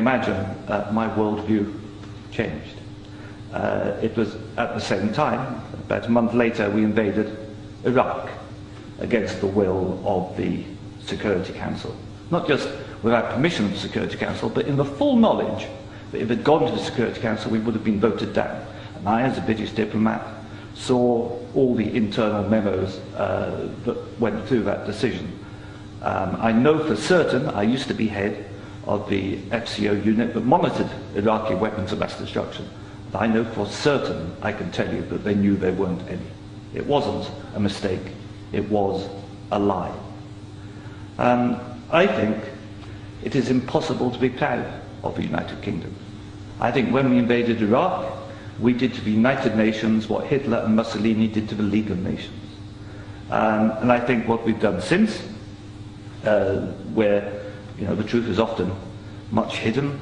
imagine, my worldview changed. It was at the same time, about a month later, we invaded Iraq against the will of the Security Council. Not just without permission of the Security Council, but in the full knowledge that if it had gone to the Security Council, we would have been voted down. And I, as a British diplomat, saw all the internal memos that went through that decision. I know for certain, I used to be head of the FCO unit that monitored Iraqi weapons of mass destruction. I know for certain, I can tell you, that they knew there weren't any. It wasn't a mistake, it was a lie. I think it is impossible to be proud of the United Kingdom. I think when we invaded Iraq, we did to the United Nations what Hitler and Mussolini did to the League of Nations. And I think what we've done since, where the truth is often much hidden,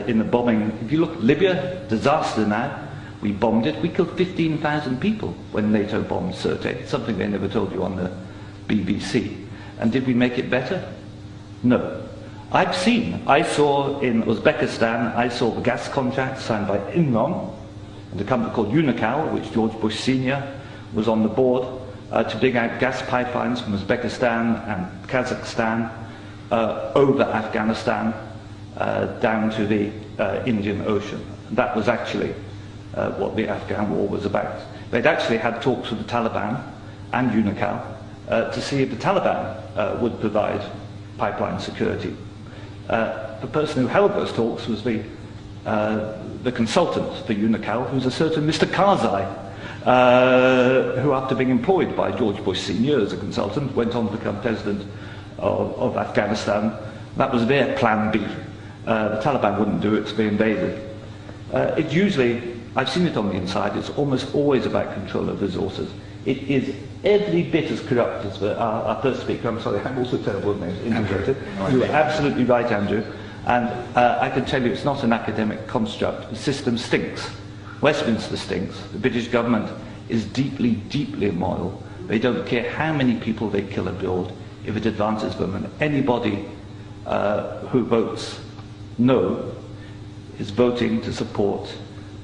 in the bombing, if you look at Libya, disaster now, we bombed it, we killed 15,000 people when NATO bombed Sirte, something they never told you on the BBC. And did we make it better? No. I saw in Uzbekistan, I saw the gas contract signed by Enron and a company called Unocal, which George Bush Sr. was on the board, to dig out gas pipelines from Uzbekistan and Kazakhstan over Afghanistan down to the Indian Ocean. That was actually what the Afghan war was about. They'd actually had talks with the Taliban and Unocal to see if the Taliban would provide pipeline security. The person who held those talks was the consultant for Unocal, who's a certain Mr. Karzai, who, after being employed by George Bush Sr. as a consultant, went on to become president of Afghanistan. That was their plan B. The Taliban wouldn't do it, so they invaded. It's usually, I've seen it on the inside, it's almost always about control of resources. It is every bit as corrupt as our first speaker. I'm sorry, I'm also terrible with names. Integrated. You are absolutely right, Andrew. And I can tell you it's not an academic construct. The system stinks. Westminster stinks. The British government is deeply, deeply immoral. They don't care how many people they kill abroad if it advances them. And anybody who votes no is voting to support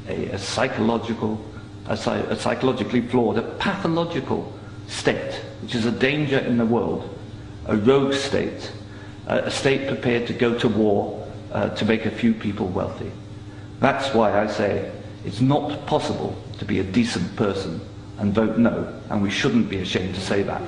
a psychologically flawed, a pathological state, which is a danger in the world, a rogue state, a state prepared to go to war to make a few people wealthy. That's why I say it's not possible to be a decent person and vote no, and we shouldn't be ashamed to say that.